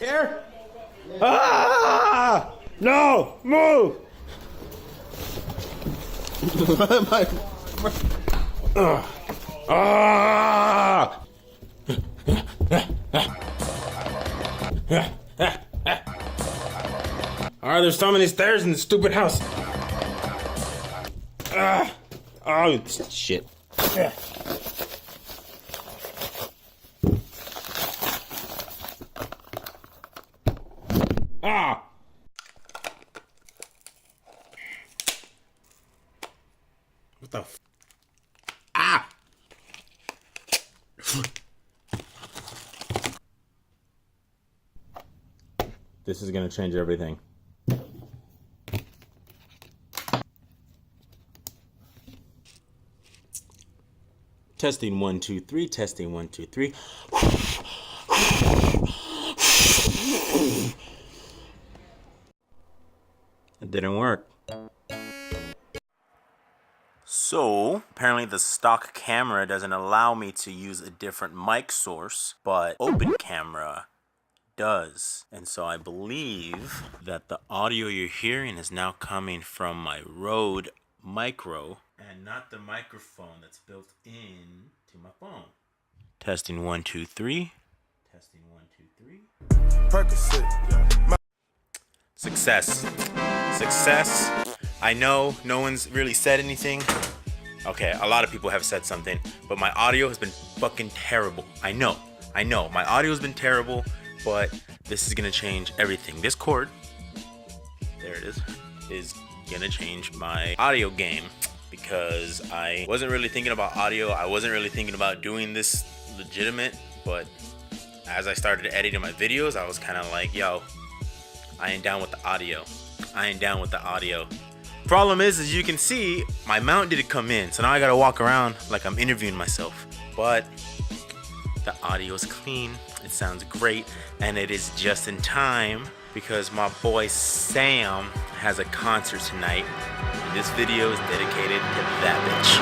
Here? Ah! No! Move! Ah! Alright, there's so many stairs in this stupid house. Oh, shit. Ah! What the f? Ah! This is gonna change everything. Testing 1 2 3. Testing 1 2 3. It didn't work. So, apparently the stock camera doesn't allow me to use a different mic source, but open camera does. And so I believe that the audio you're hearing is now coming from my Rode Micro and not the microphone that's built in to my phone. Testing 1 2 3. Testing 1 2 3. Success. Success. I know no one's really said anything. Okay, a lot of people have said something, but my audio has been fucking terrible. I know. My audio has been terrible, but this is gonna change everything. This cord, there it is gonna change my audio game because I wasn't really thinking about audio. I wasn't really thinking about doing this legitimate, but as I started editing my videos, I was kind of like, yo, I ain't down with the audio. Problem is, as you can see, my mount didn't come in, so now I gotta walk around like I'm interviewing myself. But the audio is clean, it sounds great, and it is just in time because my boy Sam has a concert tonight. And this video is dedicated to that bitch.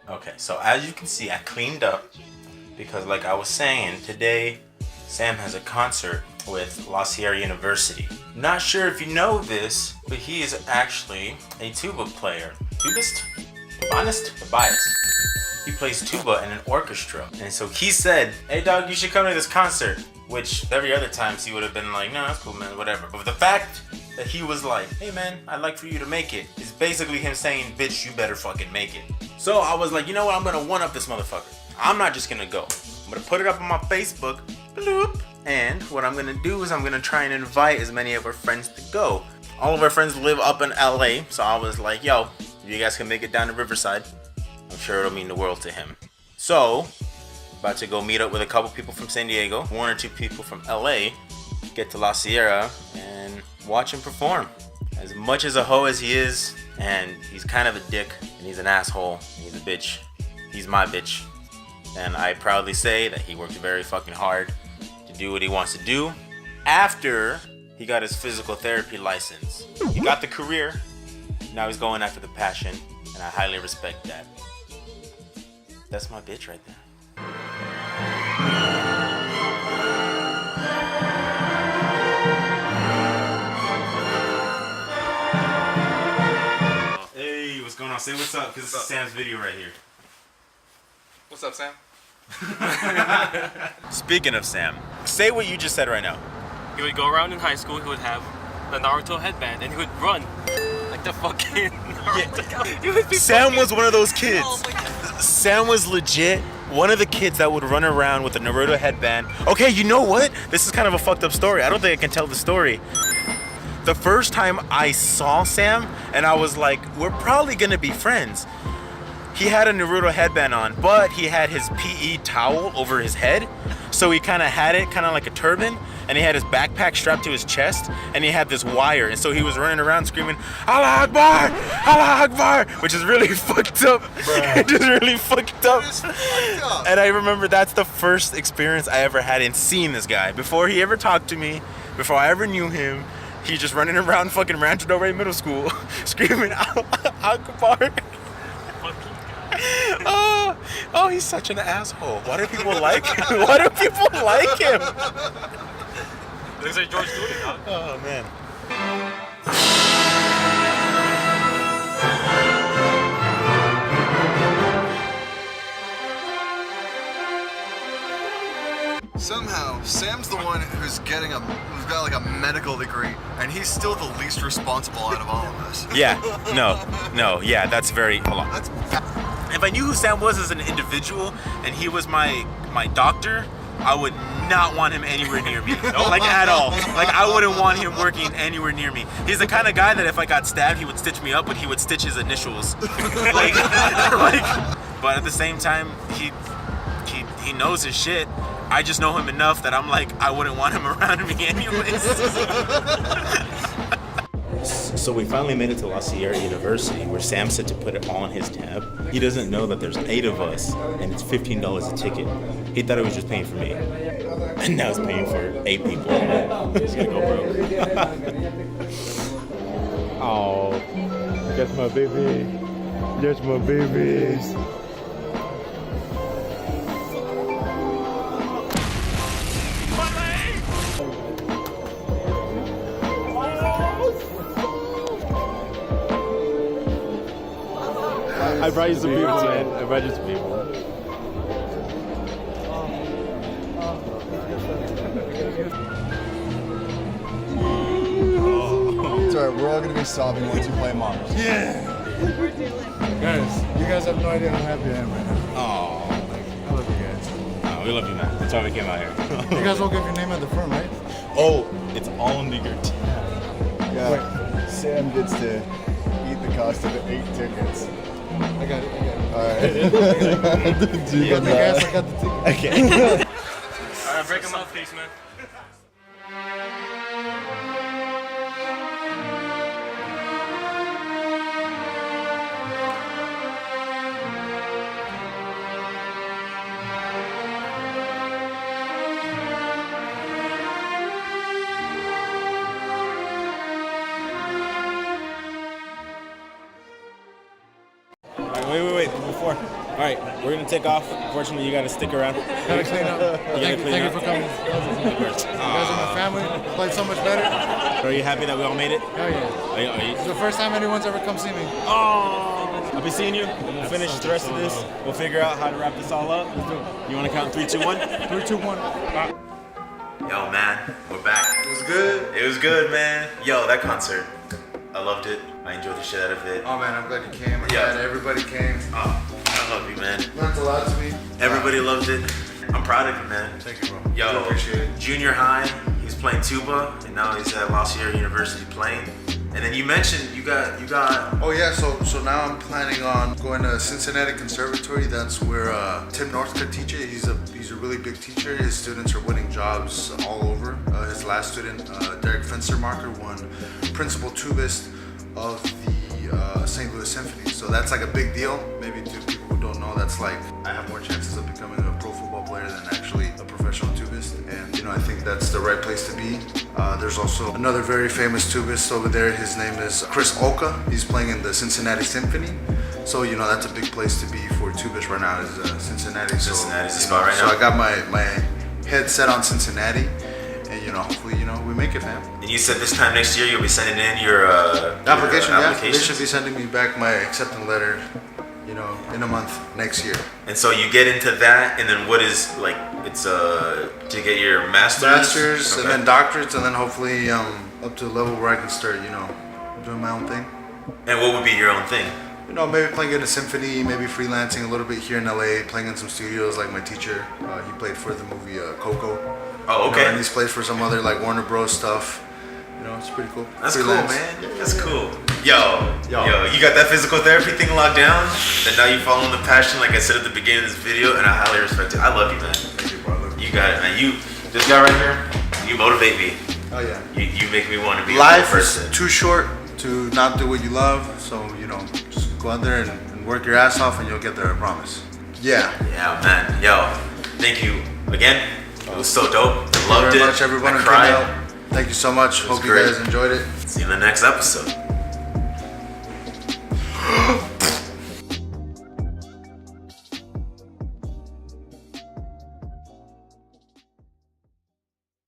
Okay, so as you can see, I cleaned up because like I was saying, today Sam has a concert with LAKEY University. Not sure if you know this, but he is actually a tuba player. Tubist? Tubaist. He plays tuba in an orchestra. And so he said, hey dog, you should come to this concert. Which every other time he would have been like, no, that's cool man, whatever. But the fact that he was like, hey man, I'd like for you to make it, is basically him saying, bitch, you better fucking make it. So I was like, you know what, I'm gonna one-up this motherfucker. I'm not just gonna go. I'm gonna put it up on my Facebook, bloop, and what I'm gonna do is I'm gonna try and invite as many of our friends to go. All of our friends live up in LA, so I was like, yo, if you guys can make it down to Riverside, I'm sure it'll mean the world to him. So, about to go meet up with a couple people from San Diego, 1 or 2 people from LA, get to La Sierra, and watch him perform. As much as a hoe as he is, and he's kind of a dick, and he's an asshole, and he's a bitch, he's my bitch. And I proudly say that he worked very fucking hard to do what he wants to do after he got his physical therapy license. He got the career, now he's going after the passion, and I highly respect that. That's my bitch right there. Hey, what's going on? Say what's up, because this is Sam's video right here. What's up, Sam? Speaking of Sam, say what you just said right now. He would go around in high school, he would have the Naruto headband, and he would run like the fucking Naruto. Yeah. Sam was one of those kids. Oh my God. Sam was legit one of the kids that would run around with a Naruto headband. Okay, you know what? This is kind of a fucked up story. I don't think I can tell the story. The first time I saw Sam, and I was like, we're probably gonna be friends. He had a Naruto headband on, but he had his PE towel over his head. So he kind of had it kind of like a turban. and he had his backpack strapped to his chest, and he had this wire, and so he was running around screaming, Allah Akbar! Allah Akbar! Which is really fucked up. It is really fucked up. And I remember that's the first experience I ever had in seeing this guy. Before he ever talked to me, before I ever knew him, he's just running around fucking Rancho Del Rey Middle School, screaming Allah Akbar. Oh, he's such an asshole. Why do people like him? Why do people like him? Looks like George Clooney, dog. Oh, man. Somehow, Sam's the one who's got like a medical degree, and he's still the least responsible out of all of us. Yeah, no, yeah, that's very, hold on. If I knew who Sam was as an individual, and he was my doctor, I would not want him anywhere near me. Like, at all. Like, I wouldn't want him working anywhere near me. He's the kind of guy that if I got stabbed, he would stitch me up, but he would stitch his initials. like, but at the same time, he knows his shit. I just know him enough that I'm like, I wouldn't want him around me anyways. So we finally made it to La Sierra University, where Sam said to put it all on his tab. He doesn't know that there's 8 of us, and it's $15 a ticket. He thought it was just paying for me. And now it's paying for 8 people. He's gonna go broke. Oh, that's my baby. That's my babies. I brought you some people, man. I brought you some people. It's alright, we're all gonna be sobbing once you play Mars. Yeah. Guys, you guys have no idea how happy I am right now. Oh, I love you guys. oh, we love you, man. That's why we came out here. You guys all give your name at the front, right? Oh, it's all under your tab. Yeah. Sam gets to eat the cost of the 8 tickets. I got it. Alright. Do you got the gas? I got the ticket. Okay. Alright, break him up, please, man. Wait, before. All right, we're gonna take off. Unfortunately, you gotta stick around. Gotta clean up. Thank you for coming. You guys are my family. Played so much better. Are you happy that we all made it? Hell yeah. Are you? It's the first time anyone's ever come see me. Oh, I'll be seeing you. We'll finish the rest of this. We'll figure out how to wrap this all up. Let's do it. You wanna count 3, 2, 1? 3, 2, 1. Yo, man, we're back. It was good. It was good, man. Yo, that concert, I loved it. I enjoyed the shit out of it. Oh man, I'm glad you came. I'm Yeah. glad everybody came. Oh, I love you, man. Meant a lot to me. Everybody loved it. I'm proud of you, man. Thank you, bro. Yo, I appreciate it. junior high, he's playing tuba, and now he's at La Sierra University playing. And then you mentioned you got. Oh yeah, so now I'm planning on going to Cincinnati Conservatory. That's where Tim Northcutt teaches. He's a really big teacher. His students are winning jobs all over. His last student, Derek Fenstermacher, won principal tubist of the St. Louis Symphony. So that's like a big deal. Maybe to people who don't know, that's like I have more chances of becoming a pro football player than actually a professional tubist. And I think that's the right place to be. There's also another very famous tubist over there. His name is Chris Oka. He's playing in the Cincinnati Symphony. So that's a big place to be for tubists right now is Cincinnati. Cincinnati's the spot right now. now. So I got my head set on Cincinnati. And hopefully, we make it, man. And you said this time next year you'll be sending in your Application, yeah. They applications? should be sending me back my acceptance letter, in a month next year. And so you get into that, and then what is it's to get your master's, And then doctorates, and then hopefully up to a level where I can start, doing my own thing. And what would be your own thing? Maybe playing in a symphony, maybe freelancing a little bit here in LA, playing in some studios like my teacher. He played for the movie Coco. Oh, okay. And he's played for some other like Warner Bros stuff. It's pretty cool. That's Freelance. cool, man. That's cool. Yo, you got that physical therapy thing locked down? And now you following the passion like I said at the beginning of this video, and I highly respect it. I love you, man. Thank you, brother. You got it, man. This guy right here, You motivate me. Oh yeah. You make me want to be a Life better is person. too short to not do what you love. So just go out there and work your ass off, and you'll get there. I promise. Yeah. Yeah, man. Yo, thank you again. It was so dope. I Thank you loved very it. much, everyone I who cried. came out. Thank you so much. Hope you great. guys enjoyed it. See you in the next episode.